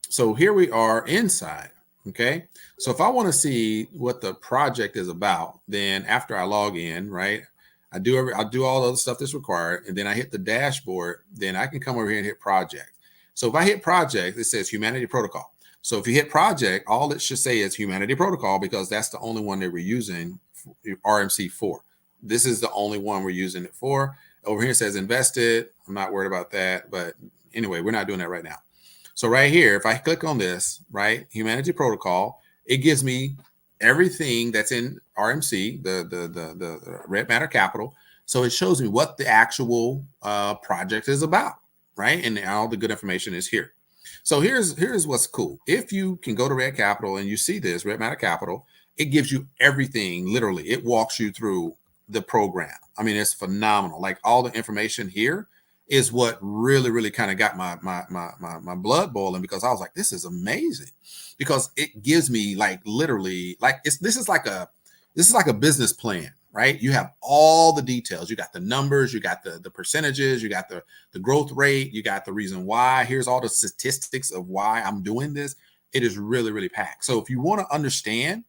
So here we are inside. Okay. So if I want to see what the project is about, then after I log in, right, I'll do all the other stuff that's required, and then I hit the dashboard. Then I can come over here and hit project. So if I hit project, it says Humanity Protocol. So if you hit project, all it should say is Humanity Protocol because that's the only one that we're using RMC for. This is the only one we're using it for. Over here it says invested. I'm not worried about that, but anyway, we're not doing that right now. So right here, if I click on this, right, Humanity Protocol, it gives me everything that's in RMC, the Red Matter Capital. So it shows me what the actual project is about, right? And all the good information is here. So here's what's cool. If you can go to Red Capital and you see this, Red Matter Capital, it gives you everything, literally. It walks you through the program. I mean, it's phenomenal. Like all the information here is what really kind of got my blood boiling, because I was like, this is amazing, because it gives me like literally like this is like a business plan, right? You have all the details. You got the numbers, you got the percentages, you got the growth rate, you got the reason why. Here's all the statistics of why I'm doing this. It is really packed. So if you want to understand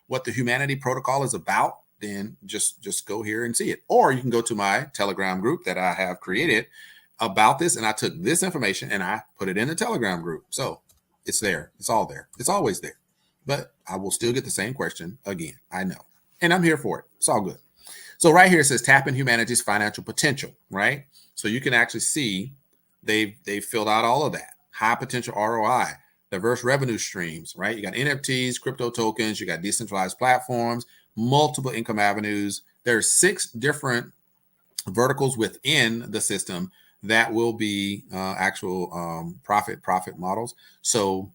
what the Humanity Protocol is about, then just go here and see it. Or you can go to my Telegram group that I have created about this, and I took this information and I put it in the Telegram group. So it's there. It's all there. It's always there. But I will still get the same question again. I know. And I'm here for it. It's all good. So right here it says tap in humanity's financial potential, right? So you can actually see they filled out all of that. High potential ROI, diverse revenue streams, right? You got NFTs, crypto tokens, you got decentralized platforms, multiple income avenues. There's 6 different verticals within the system that will be actual profit models. So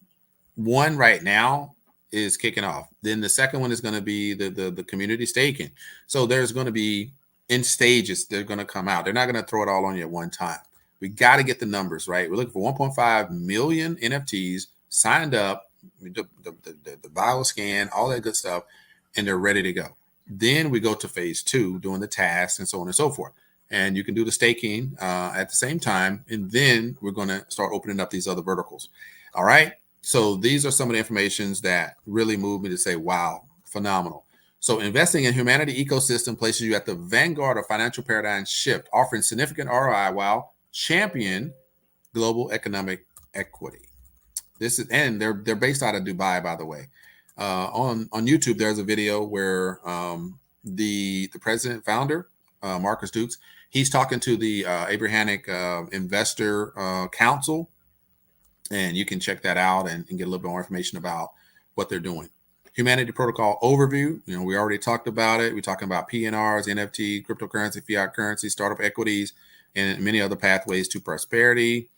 one right now is kicking off. Then the second one is going to be the community staking. So there's going to be in stages. They're going to come out. They're not going to throw it all on you at one time. We got to get the numbers right. We're looking for 1.5 million NFTs signed up, the bio scan, all that good stuff, and they're ready to go. Then we go to phase 2, doing the tasks and so on and so forth. And you can do the staking at the same time. And then we're going to start opening up these other verticals. All right. So these are some of the informations that really moved me to say, wow, phenomenal. So investing in humanity ecosystem places you at the vanguard of financial paradigm shift, offering significant ROI while champion global economic equity. This is, and they're based out of Dubai, by the way. On YouTube, there's a video where the president founder, Marcus Dukes, he's talking to the Abrahamic Investor Council, And you can check that out and get a little bit more information about what they're doing. Humanity Protocol overview. We already talked about it. We're talking about PNRs, NFT, cryptocurrency, fiat currency, startup equities, and many other pathways to prosperity.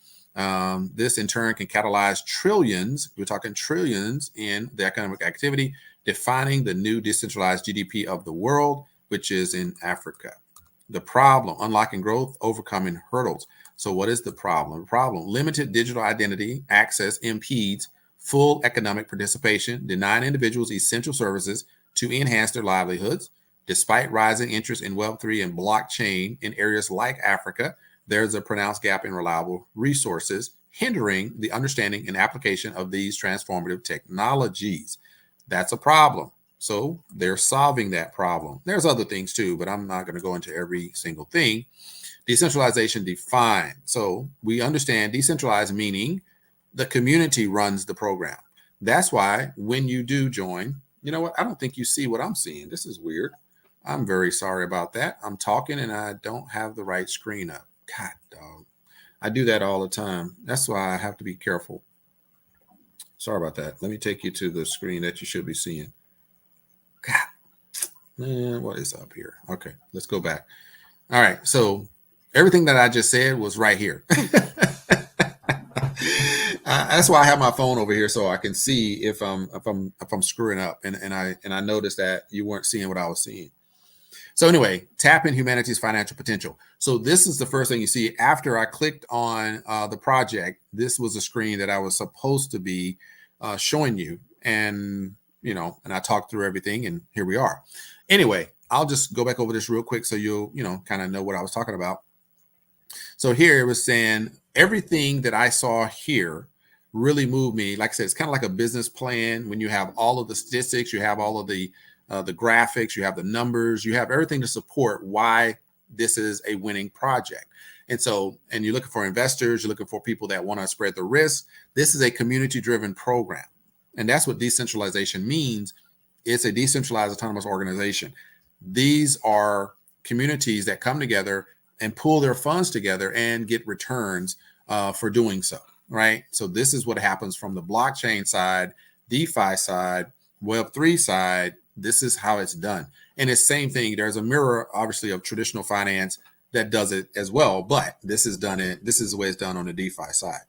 This in turn can catalyze trillions. We're talking trillions in the economic activity, defining the new decentralized GDP of the world, which is in Africa. The problem, unlocking growth, overcoming hurdles. So what is the problem? The problem, limited digital identity access impedes full economic participation, denying individuals essential services to enhance their livelihoods. Despite rising interest in Web3 and blockchain in areas like Africa, there's a pronounced gap in reliable resources, hindering the understanding and application of these transformative technologies. That's a problem. So they're solving that problem. There's other things too, but I'm not going to go into every single thing. Decentralization defined. So we understand decentralized meaning the community runs the program. That's why when you do join, you know what? I don't think you see what I'm seeing. This is weird. I'm very sorry about that. I'm talking and I don't have the right screen up. God, dog. I do that all the time. That's why I have to be careful. Sorry about that. Let me take you to the screen that you should be seeing. God, man, what is up here? Okay, let's go back. All right, so everything that I just said was right here. That's why I have my phone over here so I can see if I'm screwing up. And I noticed that you weren't seeing what I was seeing. So anyway, tap in humanity's financial potential. So this is the first thing you see after I clicked on the project. This was a screen that I was supposed to be showing you, and and I talked through everything, and here we are. Anyway, I'll just go back over this real quick so you'll kind of know what I was talking about. So here it was saying everything that I saw here really moved me. Like I said, it's kind of like a business plan. When you have all of the statistics, you have all of the graphics, you have the numbers, you have everything to support why this is a winning project. And so, and you're looking for investors, you're looking for people that want to spread the risk. This is a community-driven program. And that's what decentralization means. It's a decentralized autonomous organization. These are communities that come together and pull their funds together and get returns for doing so, right? So this is what happens from the blockchain side, DeFi side, Web3 side. This is how it's done. And it's same thing. There's a mirror, obviously, of traditional finance that does it as well, but this is the way it's done on the DeFi side.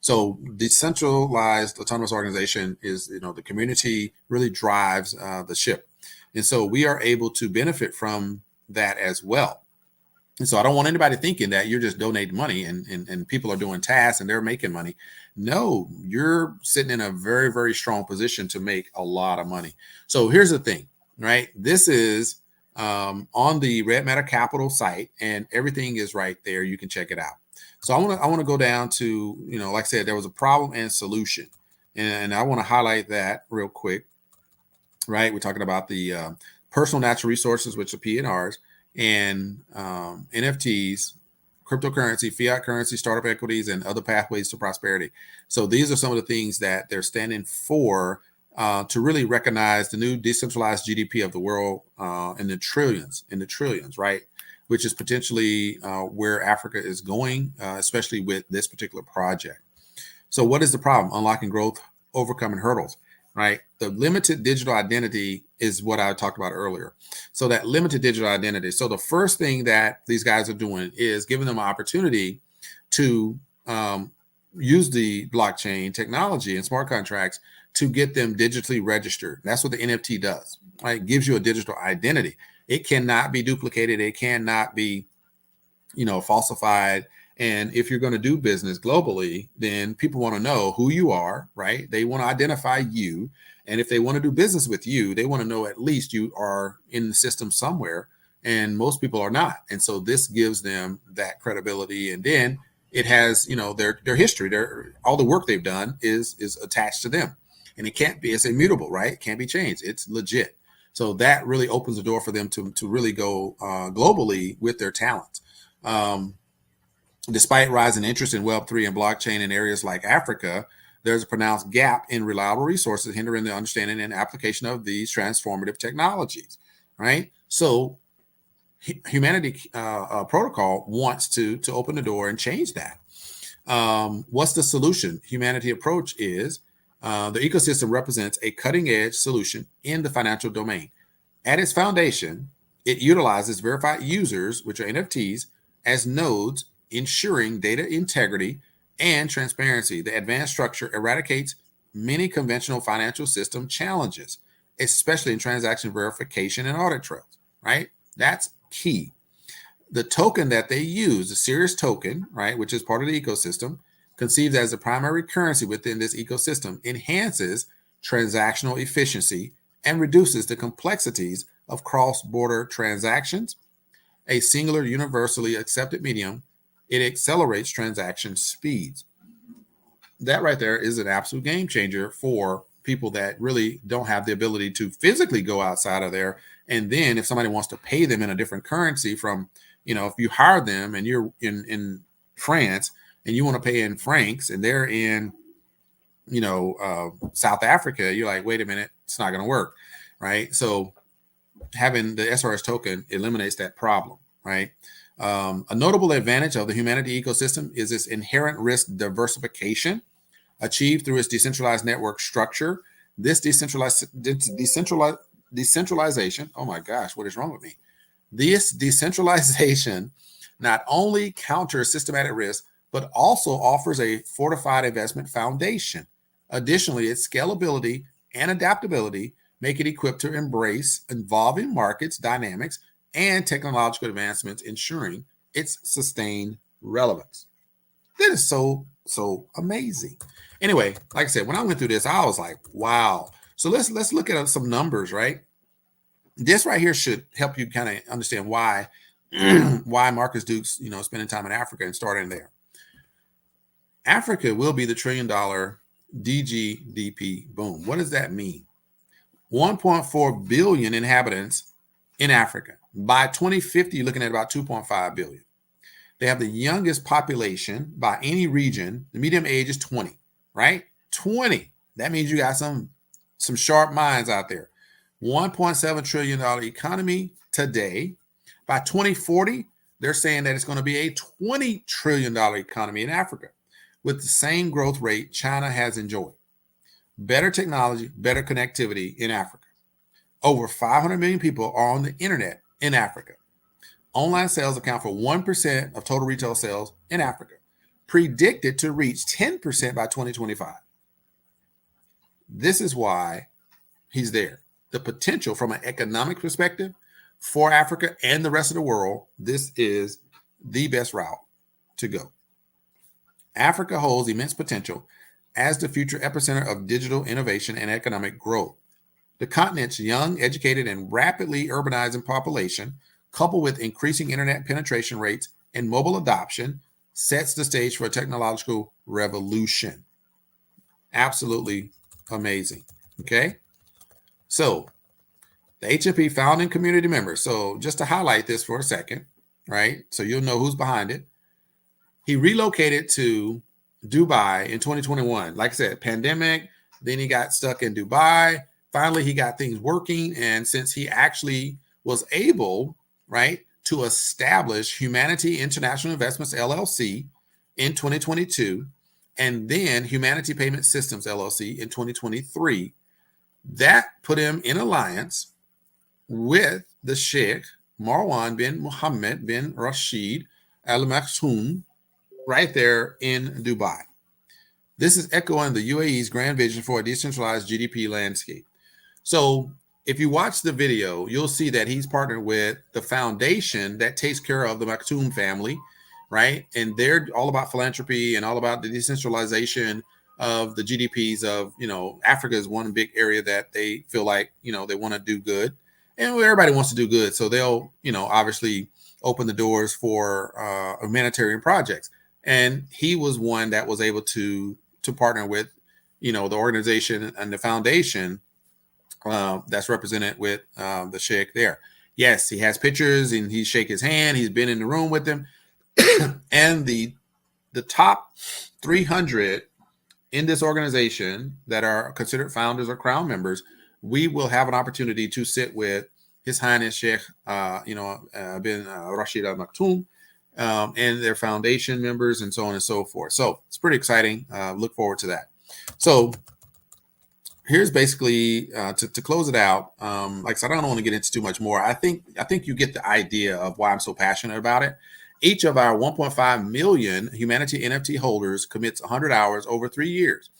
So decentralized autonomous organization is, the community really drives the ship. And so we are able to benefit from that as well. And so I don't want anybody thinking that you're just donating money and people are doing tasks and they're making money. No, you're sitting in a very, very strong position to make a lot of money. So here's the thing, right? This is on the Red Matter Capital site, and everything is right there. You can check it out. So I want to go down to, like I said, there was a problem and solution. And I want to highlight that real quick, right? We're talking about the personal natural resources, which are PNRs, and NFTs, cryptocurrency, fiat currency, startup equities, and other pathways to prosperity. So these are some of the things that they're standing for to really recognize the new decentralized GDP of the world in the trillions, right? Which is potentially where Africa is going, especially with this particular project. So what is the problem? Unlocking growth, overcoming hurdles. Right? The limited digital identity is what I talked about earlier. So that limited digital identity. So the first thing that these guys are doing is giving them an opportunity to use the blockchain technology and smart contracts to get them digitally registered. That's what the NFT does. Right? It gives you a digital identity. It cannot be duplicated. It cannot be, falsified. And if you're going to do business globally, then people want to know who you are, right? They want to identify you. And if they want to do business with you, they want to know at least you are in the system somewhere. And most people are not. And so this gives them that credibility. And then it has, their history, all the work they've done is attached to them. And it's immutable, right? It can't be changed. It's legit. So that really opens the door for them to really go globally with their talents. Despite rising interest in Web3 and blockchain in areas like Africa, there's a pronounced gap in reliable resources, hindering the understanding and application of these transformative technologies, right? So Humanity Protocol wants to open the door and change that. What's the solution? Humanity approach is the ecosystem represents a cutting edge solution in the financial domain. At its foundation, it utilizes verified users, which are NFTs, as nodes, ensuring data integrity and transparency. The advanced structure eradicates many conventional financial system challenges, especially in transaction verification and audit trails, right? That's key. The token that they use, the Cirrus token, right, which is part of the ecosystem, conceived as the primary currency within this ecosystem, enhances transactional efficiency and reduces the complexities of cross-border transactions. A singular, universally accepted medium, it accelerates transaction speeds. That right there is an absolute game changer for people that really don't have the ability to physically go outside of there. And then if somebody wants to pay them in a different currency from, if you hire them and you're in France and you want to pay in francs and they're in, South Africa, you're like, wait a minute, it's not going to work, right? So having the SRS token eliminates that problem, right? A notable advantage of the Humanity ecosystem is its inherent risk diversification achieved through its decentralized network structure. This decentralization, oh my gosh, what is wrong with me? This decentralization not only counters systematic risk, but also offers a fortified investment foundation. Additionally, its scalability and adaptability make it equipped to embrace evolving markets, dynamics, and technological advancements, ensuring its sustained relevance. That is so amazing. Anyway, like I said, when I went through this, I was like, wow. So let's look at some numbers, right? This right here should help you kind of understand why why Marcus Dukes, spending time in Africa and starting there. Africa will be the $1 trillion DGDP boom. What does that mean? 1.4 billion inhabitants in Africa. By 2050, you're looking at about 2.5 billion. They have the youngest population by any region. The median age is 20, right? 20. That means you got some sharp minds out there. $1.7 trillion economy today. By 2040, they're saying that it's going to be a $20 trillion economy in Africa with the same growth rate China has enjoyed. Better technology, better connectivity in Africa. Over 500 million people are on the internet in Africa. Online sales account for 1% of total retail sales in Africa, predicted to reach 10% by 2025. This is why he's there. The potential from an economic perspective for Africa and the rest of the world, this is the best route to go. Africa holds immense potential as the future epicenter of digital innovation and economic growth. The continent's young, educated, and rapidly urbanizing population, coupled with increasing internet penetration rates and mobile adoption, sets the stage for a technological revolution. Absolutely amazing. Okay. So the HMP founding community members. So just to highlight this for a second, right? So you'll know who's behind it. He relocated to Dubai in 2021. Like I said, pandemic, then he got stuck in Dubai. Finally, he got things working. And since he actually was able, right, to establish Humanity International Investments, LLC in 2022, and then Humanity Payment Systems, LLC in 2023, that put him in alliance with the Sheikh Marwan bin Mohammed bin Rashid Al Maktoum right there in Dubai. This is echoing the UAE's grand vision for a decentralized GDP landscape. So if you watch the video, you'll see that he's partnered with the foundation that takes care of the Maktoum family, right? And they're all about philanthropy and all about the decentralization of the GDPs of, Africa is one big area that they feel like, they want to do good. And everybody wants to do good. So they'll, obviously open the doors for humanitarian projects. And he was one that was able to partner with, the organization and the foundation that's represented with the Sheikh there. Yes, he has pictures and he shake his hand. He's been in the room with them. And the top 300 in this organization that are considered founders or crown members, we will have an opportunity to sit with His Highness Sheikh bin Rashid Al Maktoum and their foundation members and so on and so forth. So it's pretty exciting. Look forward to that. So here's basically to close it out. Like I said, I don't want to get into too much more. I think you get the idea of why I'm so passionate about it. Each of our 1.5 million Humanity NFT holders commits 100 hours over 3 years,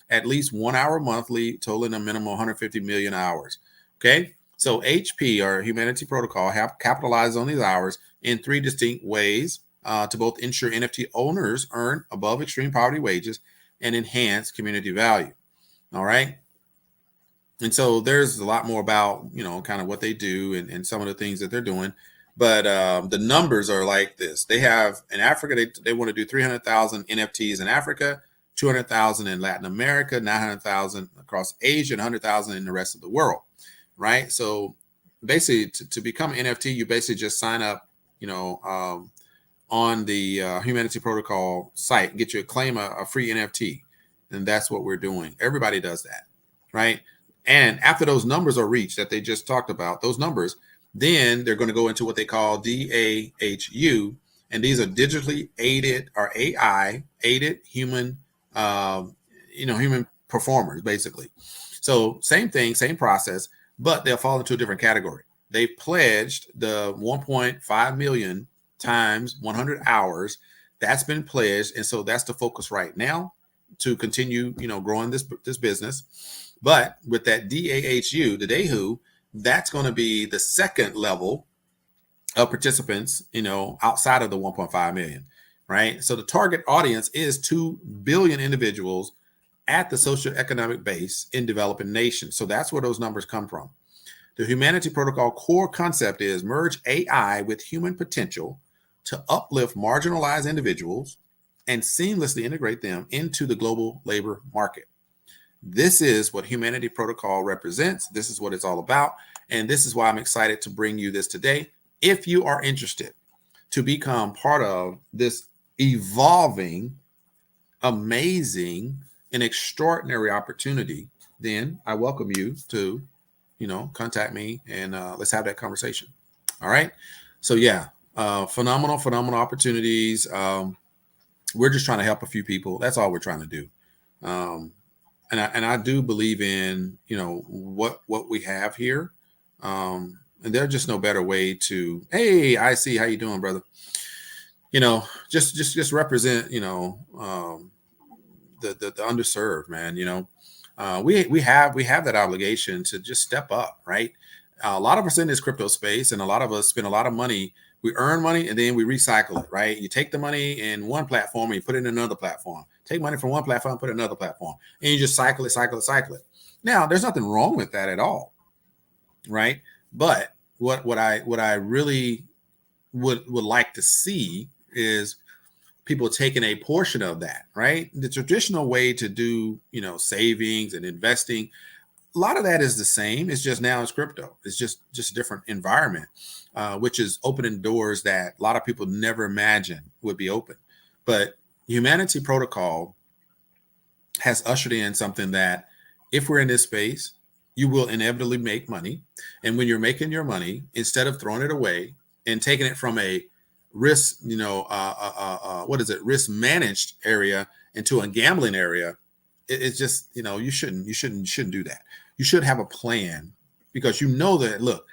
at least 1 hour monthly, totaling a minimum 150 million hours. Okay, so HP, or Humanity Protocol, have capitalized on these hours in 3 distinct ways to both ensure NFT owners earn above extreme poverty wages and enhance community value. All right. And so there's a lot more about, kind of what they do and some of the things that they're doing. But the numbers are like this. They have in Africa, they want to do 300,000 NFTs in Africa, 200,000 in Latin America, 900,000 across Asia, and 100,000 in the rest of the world. Right. So basically to become an NFT, you basically just sign up, on the Humanity Protocol site, get you claim a free NFT. And that's what we're doing. Everybody does that. Right. And after those numbers are reached that they just talked about, those numbers, then they're going to go into what they call DAHU. And these are digitally aided or AI aided human, human performers, basically. So same thing, same process, but they'll fall into a different category. They pledged the 1.5 million times 100 hours. That's been pledged. And so that's the focus right now to continue, growing this business. But with that DAHU, the DAHU, that's going to be the second level of participants, outside of the 1.5 million, right? So the target audience is 2 billion individuals at the socioeconomic base in developing nations. So that's where those numbers come from. The Humanity Protocol core concept is merge AI with human potential to uplift marginalized individuals and seamlessly integrate them into the global labor market. This is what Humanity Protocol represents. This is what it's all about. And this is why I'm excited to bring you this today. If you are interested to become part of this evolving, amazing, and extraordinary opportunity, then I welcome you to, contact me and let's have that conversation. All right. So yeah, phenomenal opportunities. We're just trying to help a few people. That's all we're trying to do. And I do believe in, what we have here. And there's just no better way to, hey, I see how you doing, brother. Just represent, the underserved, man. We have that obligation to just step up, right? A lot of us in this crypto space, and a lot of us spend a lot of money. We earn money and then we recycle it, right? You take the money in one platform and you put it in another platform. Take money from one platform, put it in another platform, and you just cycle it. Now, there's nothing wrong with that at all, right? But what I really would like to see is people taking a portion of that, right? The traditional way to do, savings and investing, a lot of that is the same. It's just now it's crypto. It's just a different environment, which is opening doors that a lot of people never imagined would be open. But Humanity Protocol has ushered in something that if we're in this space, you will inevitably make money. And when you're making your money, instead of throwing it away and taking it from a risk, risk managed area into a gambling area, it's just, you shouldn't do that. You should have a plan, because that, look,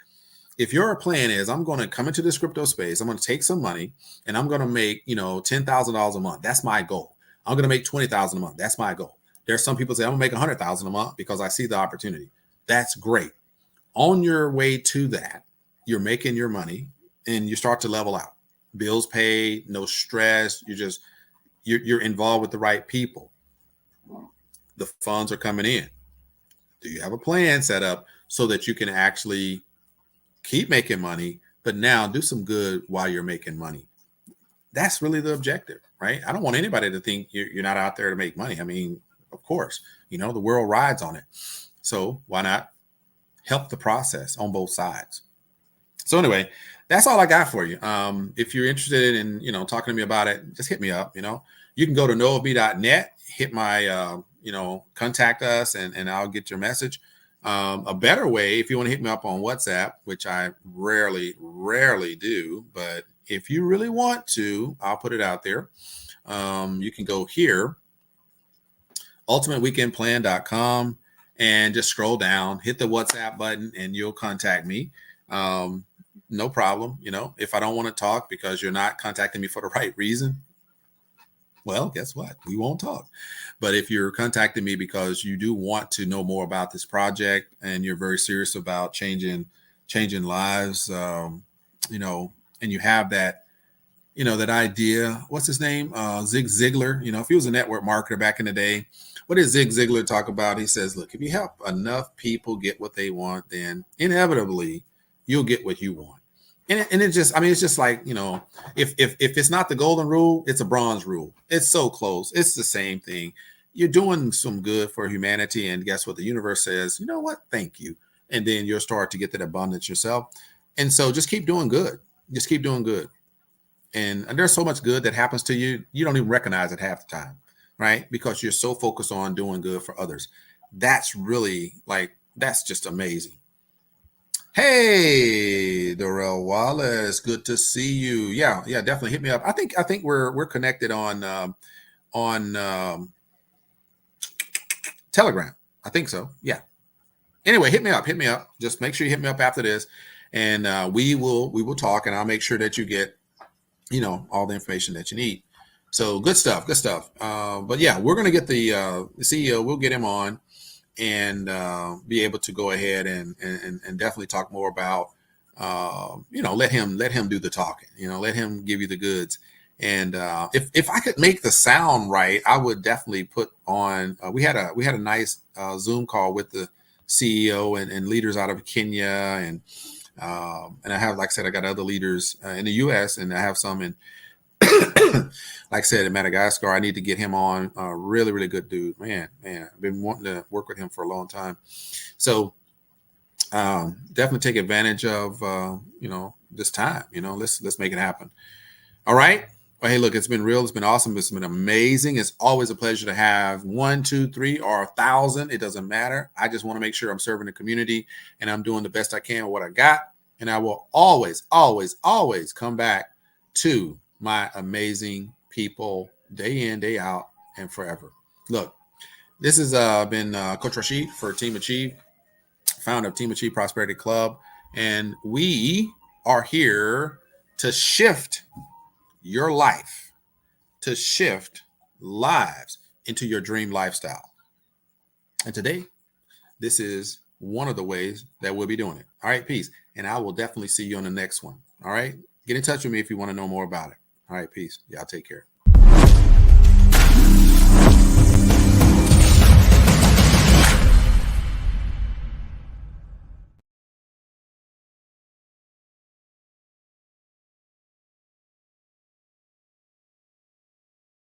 if your plan is, I'm going to come into this crypto space, I'm going to take some money and I'm going to make, $10,000 a month. That's my goal. I'm going to make $20,000 a month. That's my goal. There's some people say I'm going to make $100,000 a month because I see the opportunity. That's great. On your way to that, you're making your money and you start to level out. Bills paid, no stress. You're involved with the right people. The funds are coming in. Do you have a plan set up so that you can actually keep making money, but now do some good while you're making money? That's really the objective, right? I don't want anybody to think you're not out there to make money. I mean, of course, the world rides on it. So why not help the process on both sides? So anyway, that's all I got for you. If you're interested in, talking to me about it, just hit me up. You can go to knowofme.net, hit my, contact us, and I'll get your message. A better way, if you want to hit me up on WhatsApp, which I rarely do, but if you really want to, I'll put it out there. You can go here, ultimateweekendplan.com, and just scroll down, hit the WhatsApp button, and you'll contact me. No problem. If I don't want to talk because you're not contacting me for the right reason, well, guess what? We won't talk. But if you're contacting me because you do want to know more about this project and you're very serious about changing lives, and you have that, that idea. What's his name? Zig Ziglar. If he was a network marketer back in the day, what did Zig Ziglar talk about? He says, look, if you help enough people get what they want, then inevitably you'll get what you want. And it's just like, if it's not the golden rule, it's a bronze rule. It's so close. It's the same thing. You're doing some good for humanity. And guess what? The universe says, you know what? Thank you. And then you'll start to get that abundance yourself. And so just keep doing good. Just keep doing good. And there's so much good that happens to you, you don't even recognize it half the time, right? Because you're so focused on doing good for others. That's really that's just amazing. Hey, Darrell Wallace, good to see you. Yeah, definitely hit me up. I think we're connected on Telegram. I think so. Yeah. Anyway, hit me up. Just make sure you hit me up after this, and we will talk, and I'll make sure that you get all the information that you need. So good stuff. But yeah, we're gonna get the CEO. We'll get him on and be able to go ahead and definitely talk more about, let him do the talking, let him give you the goods. And if I could make the sound right, I would definitely put on, we had a nice Zoom call with the CEO and leaders out of Kenya. And I have, like I said, I got other leaders in the US, and I have some in, like I said, in Madagascar. I need to get him on. Really, really good dude, man. I've been wanting to work with him for a long time. So definitely take advantage of this time. Let's make it happen. All right. Well, hey, look, it's been real. It's been awesome. It's been amazing. It's always a pleasure to have 1, 2, 3, or 1,000. It doesn't matter. I just want to make sure I'm serving the community and I'm doing the best I can with what I got. And I will always, always, always come back to my amazing people day in, day out, and forever. Look, this has been Coach Rashid for Team Achieve, founder of Team Achieve Prosperity Club. And we are here to shift your life, to shift lives into your dream lifestyle. And today, this is one of the ways that we'll be doing it. All right, peace. And I will definitely see you on the next one. All right. Get in touch with me if you want to know more about it. All right, peace. Y'all take care.